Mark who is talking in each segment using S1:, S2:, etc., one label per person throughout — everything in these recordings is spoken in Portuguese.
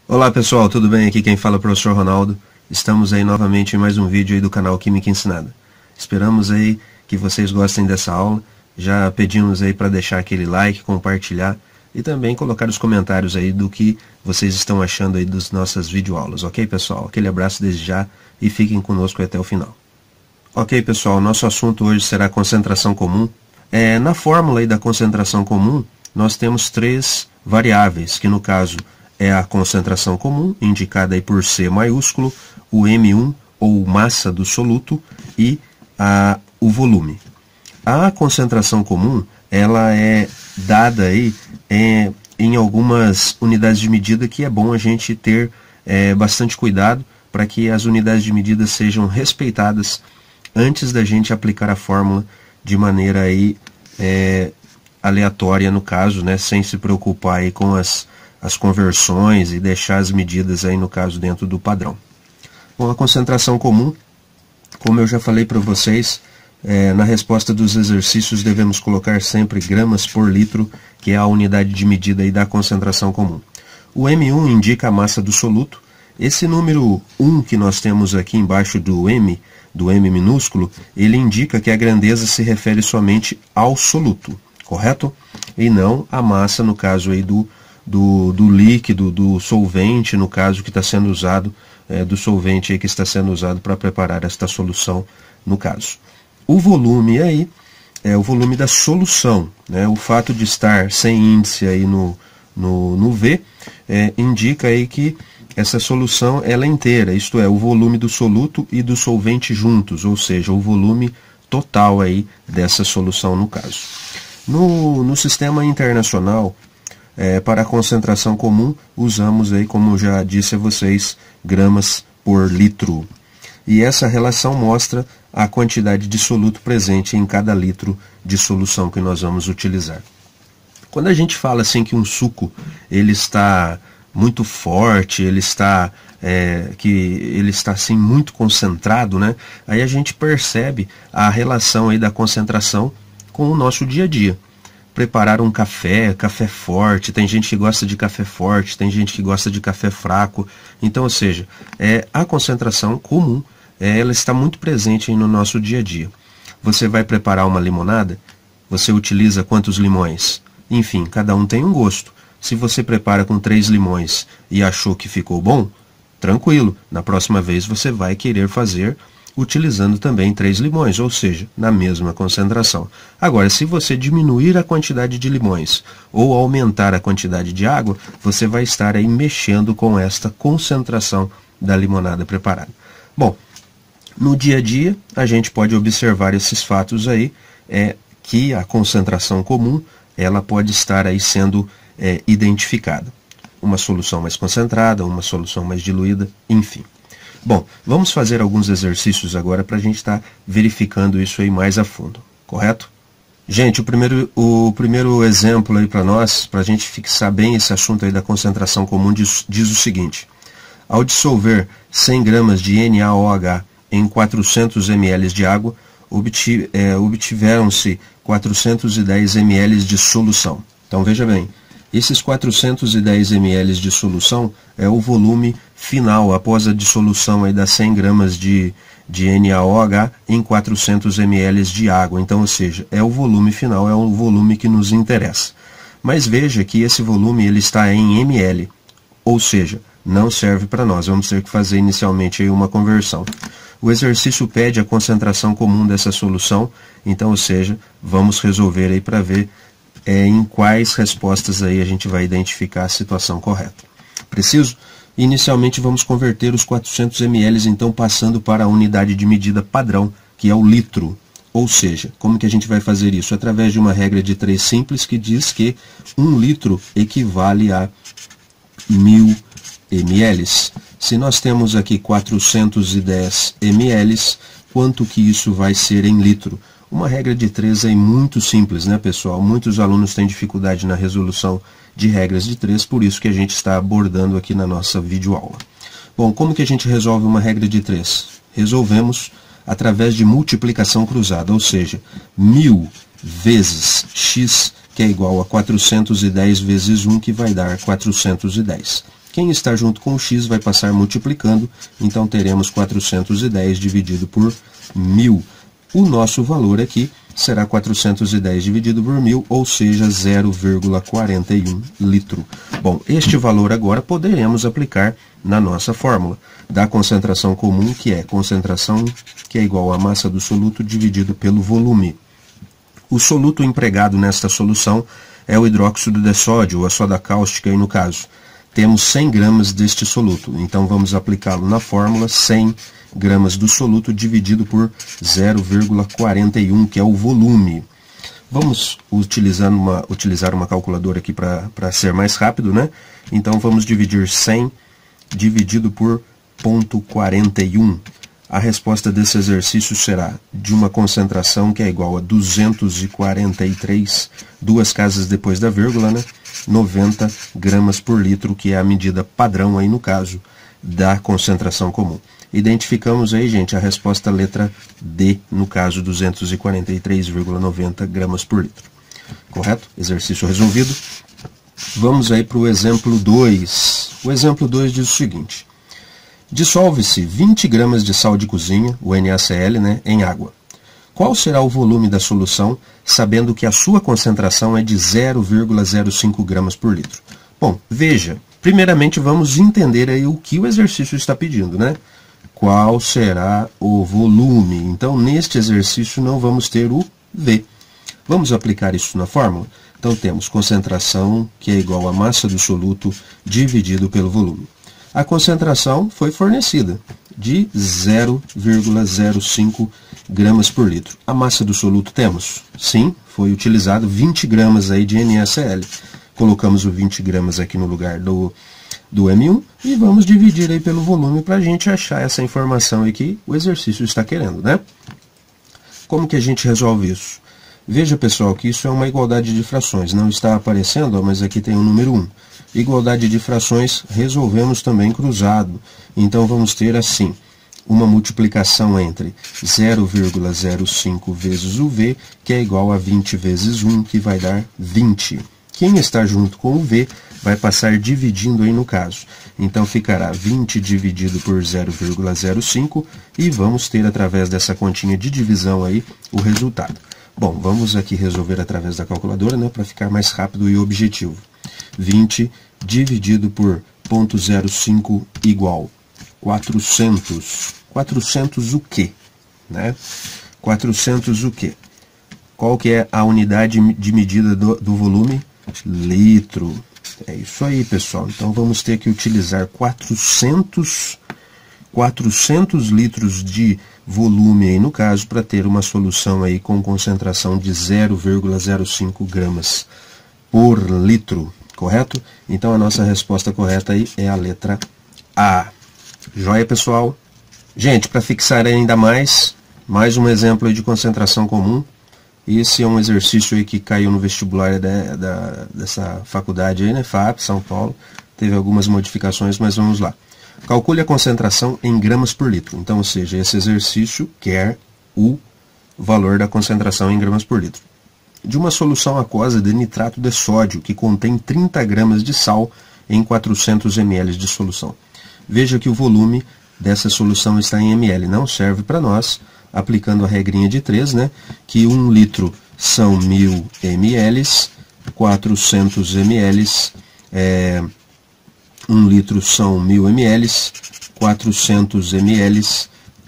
S1: Olá pessoal, tudo bem? Aqui quem fala é o professor Ronaldo. Estamos aí novamente em mais um vídeo aí do canal Química Ensinada. Esperamos aí que vocês gostem dessa aula. Já pedimos aí para deixar aquele like, compartilhar e também colocar os comentários aí do que vocês estão achando aí das nossas videoaulas, ok pessoal? Aquele abraço desde já e fiquem conosco até o final. Ok pessoal, nosso assunto hoje será concentração comum. Na fórmula aí da concentração comum, nós temos três variáveis, que no caso é a concentração comum, indicada aí por C maiúsculo, o M1, ou massa do soluto, e o volume. A concentração comum, ela é dada aí em algumas unidades de medida que é bom a gente ter bastante cuidado para que as unidades de medida sejam respeitadas antes da gente aplicar a fórmula de maneira aí, aleatória no caso, né, sem se preocupar aí com as conversões e deixar as medidas aí no caso dentro do padrão. Bom, a concentração comum, como eu já falei para vocês, na resposta dos exercícios devemos colocar sempre gramas por litro, que é a unidade de medida aí da concentração comum. O M1 indica a massa do soluto. Esse número 1 que nós temos aqui embaixo do M minúsculo, ele indica que a grandeza se refere somente ao soluto, correto? E não à massa, no caso aí do líquido, do solvente, no caso que está sendo usado, do solvente aí que está sendo usado para preparar esta solução, no caso. O volume aí é o volume da solução, né? O fato de estar sem índice aí no V, indica aí que essa solução ela é inteira, isto é, o volume do soluto e do solvente juntos, ou seja, o volume total aí dessa solução no caso. No sistema internacional, para a concentração comum, usamos aí, como já disse a vocês, gramas por litro. E essa relação mostra a quantidade de soluto presente em cada litro de solução que nós vamos utilizar. Quando a gente fala assim que um suco ele está muito forte, ele está assim muito concentrado, né? Aí a gente percebe a relação aí da concentração com o nosso dia a dia. Preparar um café forte, tem gente que gosta de café forte, tem gente que gosta de café fraco. Então, ou seja, a concentração comum, ela está muito presente aí no nosso dia a dia. Você vai preparar uma limonada, você utiliza quantos limões? Enfim, cada um tem um gosto. Se você prepara com 3 limões e achou que ficou bom, tranquilo, na próxima vez você vai querer fazer utilizando também 3 limões, ou seja, na mesma concentração. Agora, se você diminuir a quantidade de limões ou aumentar a quantidade de água, você vai estar aí mexendo com esta concentração da limonada preparada. Bom, no dia a dia, a gente pode observar esses fatos aí, que a concentração comum, ela pode estar aí sendo identificada. Uma solução mais concentrada, uma solução mais diluída, enfim. Bom, vamos fazer alguns exercícios agora para a gente estar verificando isso aí mais a fundo, correto? Gente, o primeiro exemplo aí para nós, para a gente fixar bem esse assunto aí da concentração comum, diz o seguinte: ao dissolver 100 gramas de NaOH em 400 ml de água, obtiveram-se 410 ml de solução. Então veja bem, esses 410 ml de solução é o volume final após a dissolução aí das 100 gramas de NaOH em 400 ml de água. Então, ou seja, é o volume final, é o volume que nos interessa. Mas veja que esse volume ele está em ml, ou seja, não serve para nós. Vamos ter que fazer inicialmente aí uma conversão. O exercício pede a concentração comum dessa solução, então, ou seja, vamos resolver aí para ver em quais respostas aí a gente vai identificar a situação correta. Preciso? Inicialmente vamos converter os 400 ml, então passando para a unidade de medida padrão, que é o litro. Ou seja, como que a gente vai fazer isso? Através de uma regra de 3 simples que diz que 1 litro equivale a 1000 ml. Se nós temos aqui 410 ml, quanto que isso vai ser em litro? Uma regra de 3 é muito simples, né, pessoal? Muitos alunos têm dificuldade na resolução de regras de 3, por isso que a gente está abordando aqui na nossa videoaula. Bom, como que a gente resolve uma regra de 3? Resolvemos através de multiplicação cruzada, ou seja, 1000 vezes x, que é igual a 410 vezes 1, que vai dar 410. Quem está junto com o x vai passar multiplicando, então teremos 410 dividido por 1000. O nosso valor aqui será 410 dividido por 1000, ou seja, 0,41 litro. Bom, este valor agora poderemos aplicar na nossa fórmula da concentração comum, que é concentração que é igual à massa do soluto dividido pelo volume. O soluto empregado nesta solução é o hidróxido de sódio, ou a soda cáustica aí no caso. Temos 100 gramas deste soluto, então vamos aplicá-lo na fórmula. 100 gramas do soluto dividido por 0,41, que é o volume. Vamos utilizar uma calculadora aqui para ser mais rápido, né? Então vamos dividir 100 dividido por 0,41. A resposta desse exercício será de uma concentração que é igual a 243, duas casas depois da vírgula, né? 90 gramas por litro, que é a medida padrão aí no caso da concentração comum. Identificamos aí, gente, a resposta letra D, no caso 243,90 gramas por litro. Correto? Exercício resolvido. Vamos aí para o exemplo 2. O exemplo 2 diz o seguinte: dissolve-se 20 gramas de sal de cozinha, o NaCl, né, em água. Qual será o volume da solução, sabendo que a sua concentração é de 0,05 gramas por litro? Bom, veja, primeiramente vamos entender aí o que o exercício está pedindo, né? Qual será o volume? Então, neste exercício não vamos ter o V. Vamos aplicar isso na fórmula? Então, temos concentração, que é igual à massa do soluto, dividido pelo volume. A concentração foi fornecida de 0,05 gramas por litro. A massa do soluto temos? Sim, foi utilizado 20 gramas aí de NaCl. Colocamos o 20 gramas aqui no lugar do M1 e vamos dividir aí pelo volume para a gente achar essa informação aí que o exercício está querendo, né? Como que a gente resolve isso? Veja, pessoal, que isso é uma igualdade de frações. Não está aparecendo, mas aqui tem o número 1. Igualdade de frações, resolvemos também cruzado. Então, vamos ter assim, uma multiplicação entre 0,05 vezes o V, que é igual a 20 vezes 1, que vai dar 20. Quem está junto com o V vai passar dividindo aí no caso. Então, ficará 20 dividido por 0,05 e vamos ter, através dessa continha de divisão aí, o resultado. Bom, vamos aqui resolver através da calculadora, né, para ficar mais rápido e objetivo. 20 dividido por 0,05 igual 400. 400 o quê? Né? 400 o quê? Qual que é a unidade de medida do volume? Litro. É isso aí, pessoal. Então, vamos ter que utilizar 400 litros de volume aí no caso, para ter uma solução aí com concentração de 0,05 gramas por litro, correto? Então a nossa resposta correta aí é a letra A. Joia, pessoal? Gente, para fixar ainda mais um exemplo aí de concentração comum. Esse é um exercício aí que caiu no vestibular dessa faculdade aí, né, FAP, São Paulo. Teve algumas modificações, mas vamos lá. Calcule a concentração em gramas por litro. Então, ou seja, esse exercício quer o valor da concentração em gramas por litro. De uma solução aquosa de nitrato de sódio, que contém 30 gramas de sal em 400 ml de solução. Veja que o volume dessa solução está em ml. Não serve para nós, aplicando a regrinha de 3, né? Que 1 litro são 1000 ml, 400 ml 1 litro são 1000 ml, 400 ml,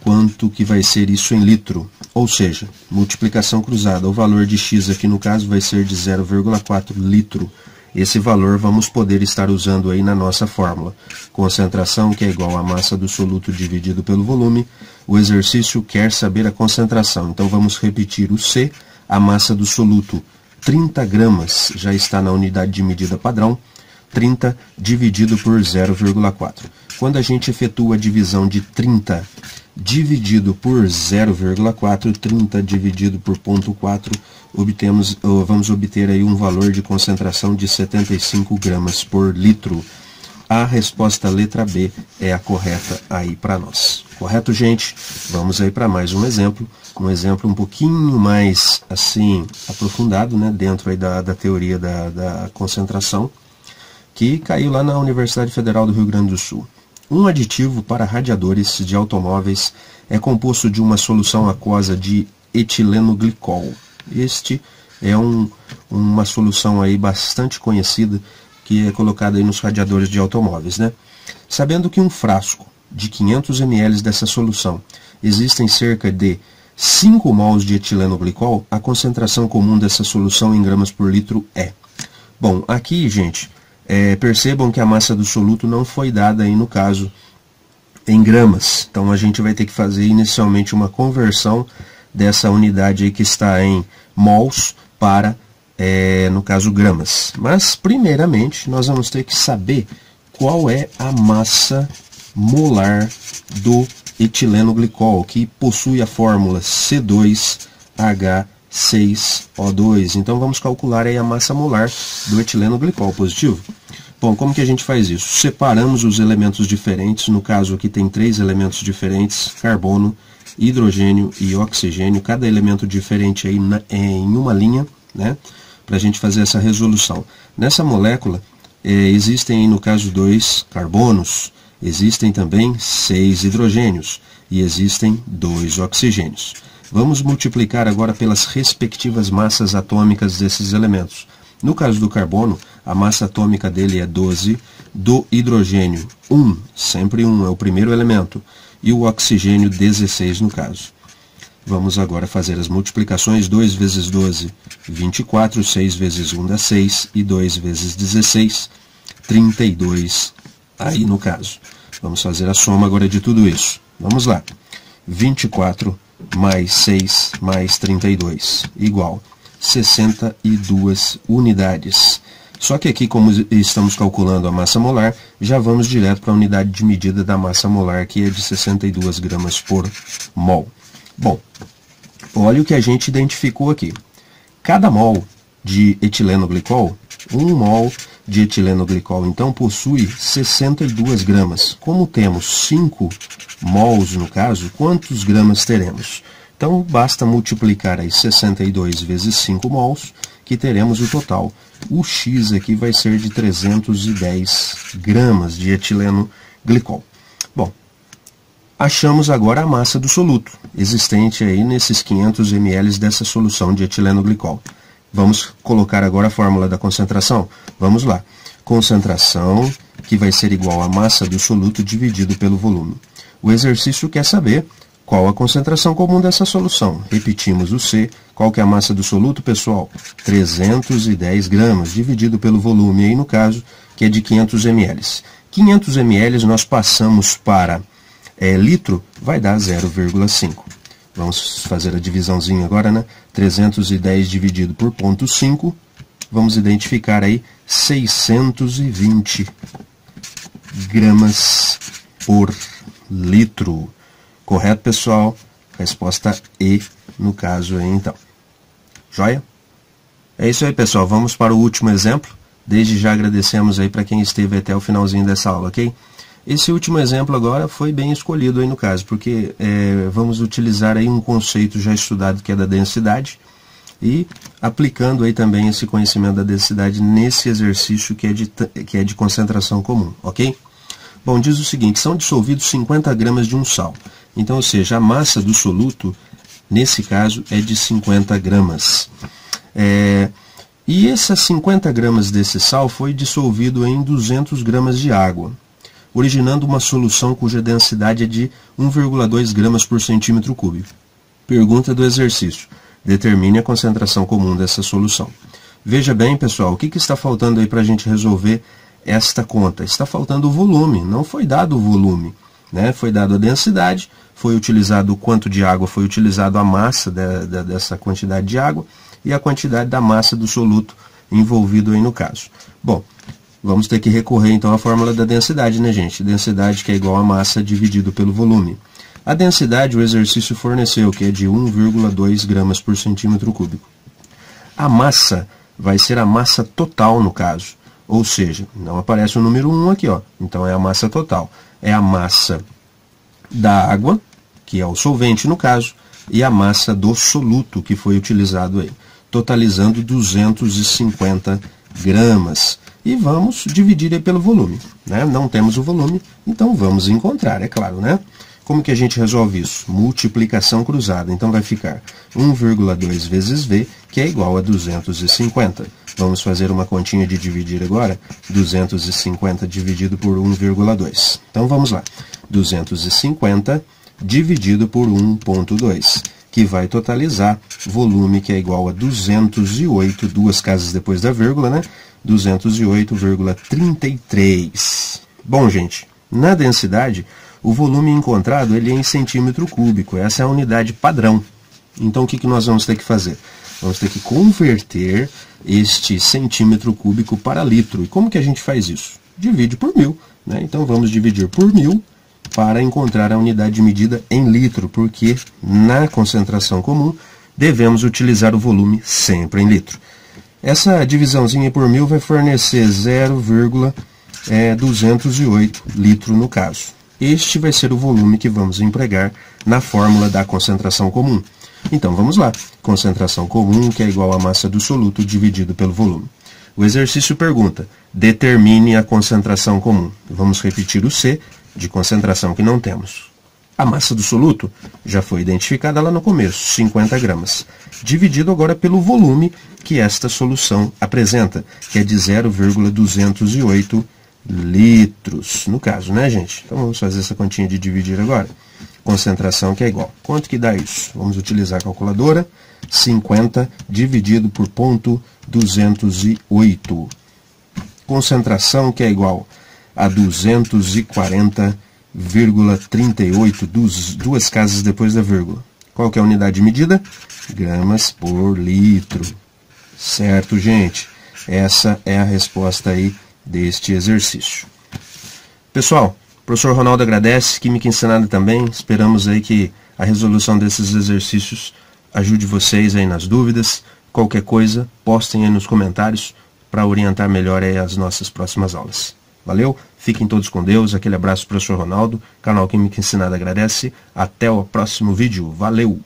S1: quanto que vai ser isso em litro? Ou seja, multiplicação cruzada, o valor de x aqui no caso vai ser de 0,4 litro. Esse valor vamos poder estar usando aí na nossa fórmula. Concentração, que é igual à massa do soluto dividido pelo volume. O exercício quer saber a concentração, então vamos repetir o C, a massa do soluto, 30 gramas, já está na unidade de medida padrão. 30 dividido por 0,4. Quando a gente efetua a divisão de 30 dividido por 0,4, 30 dividido por 0,4, vamos obter aí um valor de concentração de 75 gramas por litro. A resposta letra B é a correta aí para nós. Correto, gente? Vamos aí para mais um exemplo um pouquinho mais assim aprofundado, né, dentro aí da teoria da concentração, que caiu lá na Universidade Federal do Rio Grande do Sul. Um aditivo para radiadores de automóveis é composto de uma solução aquosa de etilenoglicol. Este é uma solução aí bastante conhecida que é colocada aí nos radiadores de automóveis, né? Sabendo que um frasco de 500 ml dessa solução existem cerca de 5 mols de etilenoglicol, a concentração comum dessa solução em gramas por litro é. Bom, aqui, gente, percebam que a massa do soluto não foi dada aí no caso em gramas. Então a gente vai ter que fazer inicialmente uma conversão dessa unidade aí que está em mols para, no caso, gramas. Mas, primeiramente, nós vamos ter que saber qual é a massa molar do etilenoglicol, que possui a fórmula C2H6O2. Então vamos calcular aí a massa molar do etilenoglicol positivo. Bom, como que a gente faz isso? Separamos os elementos diferentes, no caso aqui tem 3 elementos diferentes, carbono, hidrogênio e oxigênio, cada elemento diferente aí em uma linha, né, para a gente fazer essa resolução. Nessa molécula existem aí, no caso, 2 carbonos, existem também 6 hidrogênios e existem 2 oxigênios. Vamos multiplicar agora pelas respectivas massas atômicas desses elementos. No caso do carbono, a massa atômica dele é 12, do hidrogênio 1, sempre 1 é o primeiro elemento, e o oxigênio 16 no caso. Vamos agora fazer as multiplicações. 2 vezes 12, 24, 6 vezes 1 dá 6, e 2 vezes 16, 32 aí no caso. Vamos fazer a soma agora de tudo isso. Vamos lá. 24 mais 6 mais 32, igual 62 unidades. Só que aqui, como estamos calculando a massa molar, já vamos direto para a unidade de medida da massa molar, que é de 62 gramas por mol. Bom, olha o que a gente identificou aqui. Cada mol de etilenoglicol, 1 mol de etilenoglicol, então, possui 62 gramas. Como temos 5 mols no caso, quantos gramas teremos? Então, basta multiplicar aí 62 vezes 5 mols, que teremos o total. O X aqui vai ser de 310 gramas de etilenoglicol. Bom, achamos agora a massa do soluto, existente aí nesses 500 ml dessa solução de etilenoglicol. Vamos colocar agora a fórmula da concentração? Vamos lá. Concentração, que vai ser igual à massa do soluto dividido pelo volume. O exercício quer saber qual a concentração comum dessa solução. Repetimos o C. Qual que é a massa do soluto, pessoal? 310 gramas, dividido pelo volume, aí no caso, que é de 500 ml. 500 ml nós passamos para litro, vai dar 0,5. Vamos fazer a divisãozinha agora, né? 310 dividido por 0,5, vamos identificar aí 620 gramas por litro. Correto, pessoal? Resposta E, no caso aí, então. Joia? É isso aí, pessoal. Vamos para o último exemplo. Desde já agradecemos aí para quem esteve até o finalzinho dessa aula, ok? Esse último exemplo agora foi bem escolhido aí no caso, porque vamos utilizar aí um conceito já estudado que é da densidade e aplicando aí também esse conhecimento da densidade nesse exercício que é de concentração comum, ok? Bom, diz o seguinte, são dissolvidos 50 gramas de um sal. Então, ou seja, a massa do soluto, nesse caso, é de 50 gramas. E essas 50 gramas desse sal foi dissolvido em 200 gramas de água, originando uma solução cuja densidade é de 1,2 gramas por centímetro cúbico. Pergunta do exercício. Determine a concentração comum dessa solução. Veja bem, pessoal, o que está faltando aí para a gente resolver esta conta? Está faltando o volume, não foi dado o volume, né? Foi dado a densidade, foi utilizado o quanto de água, foi utilizado a massa dessa quantidade de água e a quantidade da massa do soluto envolvido aí no caso. Bom, vamos ter que recorrer então à fórmula da densidade, né, gente? Densidade que é igual a massa dividido pelo volume. A densidade o exercício forneceu, que é de 1,2 gramas por centímetro cúbico. A massa vai ser a massa total no caso, ou seja, não aparece o número 1 aqui, ó. Então é a massa total. É a massa da água, que é o solvente no caso, e a massa do soluto que foi utilizado aí, totalizando 250 gramas. e vamos dividir aí pelo volume, né? Não temos o volume, então vamos encontrar, é claro, né? Como que a gente resolve isso? Multiplicação cruzada. Então vai ficar 1,2 vezes V, que é igual a 250. Vamos fazer uma continha de dividir agora. 250 dividido por 1,2. Então vamos lá. 250 dividido por 1,2, que vai totalizar volume que é igual a 208, duas casas depois da vírgula, né? 208,33. Bom, gente, na densidade, o volume encontrado ele é em centímetro cúbico. Essa é a unidade padrão. Então, o que nós vamos ter que fazer? Vamos ter que converter este centímetro cúbico para litro. E como que a gente faz isso? Divide por 1000. Né? Então, vamos dividir por 1000 para encontrar a unidade de medida em litro, porque na concentração comum devemos utilizar o volume sempre em litro. Essa divisãozinha por 1000 vai fornecer 0,208 litro no caso. Este vai ser o volume que vamos empregar na fórmula da concentração comum. Então, vamos lá. Concentração comum, que é igual à massa do soluto dividido pelo volume. O exercício pergunta, determine a concentração comum. Vamos repetir o C de concentração que não temos. A massa do soluto já foi identificada lá no começo, 50 gramas. Dividido agora pelo volume que esta solução apresenta, que é de 0,208 litros, no caso, né, gente? Então, vamos fazer essa continha de dividir agora. Concentração que é igual. Quanto que dá isso? Vamos utilizar a calculadora. 50 dividido por 0,208. Concentração que é igual a 240,38, duas casas depois da vírgula. Qual que é a unidade de medida? Gramas por litro. Certo, gente? Essa é a resposta aí deste exercício. Pessoal, o professor Ronaldo agradece, Química Ensinada também. Esperamos aí que a resolução desses exercícios ajude vocês aí nas dúvidas. Qualquer coisa, postem aí nos comentários para orientar melhor aí as nossas próximas aulas. Valeu? Fiquem todos com Deus. Aquele abraço, professor Ronaldo. Canal Química Ensinada agradece. Até o próximo vídeo. Valeu!